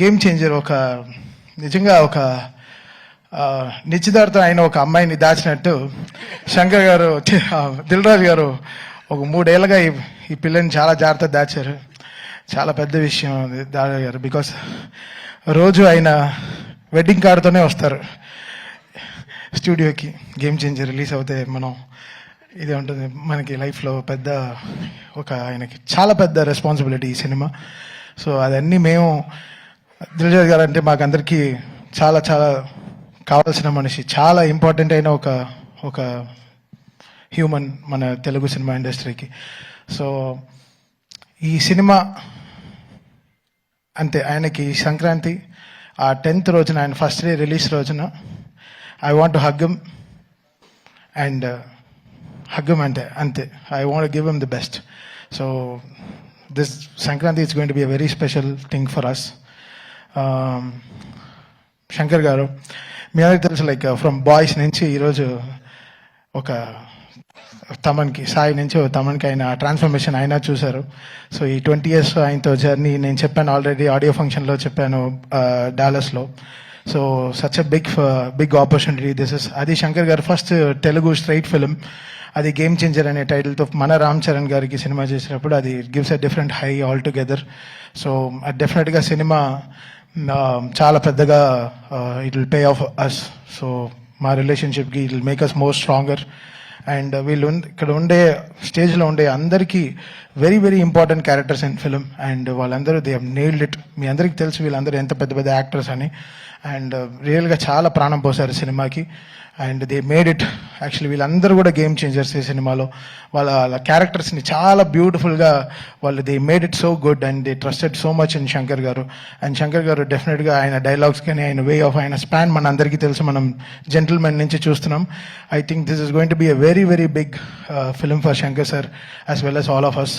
Game changer. నిజంగా నిశ్చితార్థం అయిన ఒక అమ్మాయిని దాచినట్టు శంకర్ గారు, దిల్ రాజు గారు ఒక 3 ఏళ్ళగా ఈ పిల్లని చాలా జాగ్రత్త దాచారు. చాలా పెద్ద విషయం దాచారు. బికాస్ రోజు ఆయన వెడ్డింగ్ కార్డుతోనే వస్తారు స్టూడియోకి. గేమ్ చేంజర్ రిలీజ్ అవుతే ఇది ఉంటుంది మనకి లైఫ్లో పెద్ద ఆయనకి చాలా పెద్ద రెస్పాన్సిబిలిటీ ఈ సినిమా. సో అదన్నీ మేము దిల్రాజు గారు అంటే మాకందరికీ చాలా చాలా కావాల్సిన మనిషి, చాలా ఇంపార్టెంట్ అయిన ఒక హ్యూమన్ మన తెలుగు సినిమా ఇండస్ట్రీకి. సో ఈ సినిమా అంతే, ఆయనకి సంక్రాంతి ఆ 10th రోజున, ఆయన ఫస్ట్ డే రిలీజ్ రోజున I want to hug him and అంతే. I want to give him the best. So this Sankranti is going to be a very special thing for us. Shankar గారు, మీ అందరికీ తెలుసు, లైక్ ఫ్రమ్ బాయ్స్ నుంచి ఈరోజు సాయి నుంచి తమన్కి ఆయన transformation అయినా చూశారు. సో ఈ 20 years ఆయనతో జర్నీ నేను చెప్పాను ఆల్రెడీ, ఆడియో ఫంక్షన్లో చెప్పాను డాలస్లో. So such a big opportunity this is. అది Shankar garu first Telugu straight film, అది గేమ్ చేంజర్ అనే టైటిల్తో మన రామ్ చరణ్ గారికి సినిమా చేసినప్పుడు అది gives a different high altogether. So డెఫినెట్గా సినిమా చాలా పెద్దగా it will pay off us. So మా రిలేషన్షిప్కి it will make us more stronger. And ఇక్కడ ఉండే స్టేజ్లో ఉండే అందరికీ very very important characters in film. And వాళ్ళందరూ దే హవ్ నెయిల్డ్ ఇట్. మీ అందరికీ తెలుసు వీళ్ళందరూ ఎంత పెద్ద పెద్ద యాక్టర్స్ అని. అండ్ రియల్గా చాలా ప్రాణం పోసారు సినిమాకి. And they made it. Actually వీళ్ళందరూ కూడా గేమ్ చేంజర్స్ ఈ సినిమాలో. వాళ్ళ క్యారెక్టర్స్ని చాలా బ్యూటిఫుల్గా they made it so good. And they trusted so much in Shankar గారు. అండ్ శంకర్ గారు డెఫినెట్గా ఆయన డైలాగ్స్ కానీ, ఆయన వే ఆఫ్, ఆయన స్పాన్ మన అందరికీ తెలుసు, మనం జెంటిల్మెన్ నుంచి చూస్తున్నాం. I think this is going to be a very very big film for Shankar sir as well as all of us.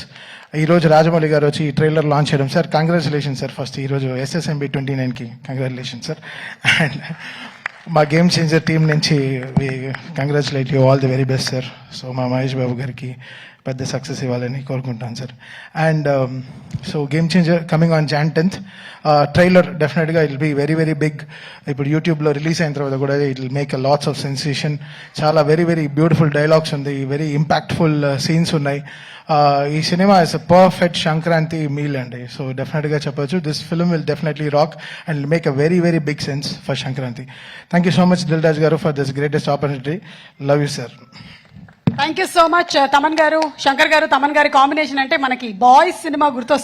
ఈరోజు రాజమౌళి గారు వచ్చి ఈ ట్రైలర్ లాంచ్ చేయడం, సార్ కంగ్రాచులేషన్ సార్. ఫస్ట్ ఈరోజు SSMB 29కి కంగ్రాచులేషన్ సార్. అండ్ మా game changer team నుంచి we congratulate you, all the very best sir. So మా మహేష్ బాబు గారికి పెద్ద సక్సెస్ ఇవ్వాలని కోరుకుంటాను సార్. And so game changer coming on Jan 10th. Trailer డెఫినెట్గా it will be very very big. ఇప్పుడు యూట్యూబ్లో రిలీజ్ అయిన తర్వాత కూడా it will make a lots of sensation. చాలా వెరీ వెరీ బ్యూటిఫుల్ డైలాగ్స్ ఉంది, వెరీ ఇంపాక్ట్ఫుల్ సీన్స్ ఉన్నాయి. ఈ సినిమా is a perfect Sankranti meal అండి. సో డెఫినెట్గా చెప్పొచ్చు this film will definitely rock and make a very very big sense for Sankranti. Thank you so much Dil Raju garu for this greatest opportunity. Love you sir. Thank you so much Thaman గారు. శంకర్ గారు తమన్ గారి combination అంటే మనకి boys cinema గుర్తొస్తుంది.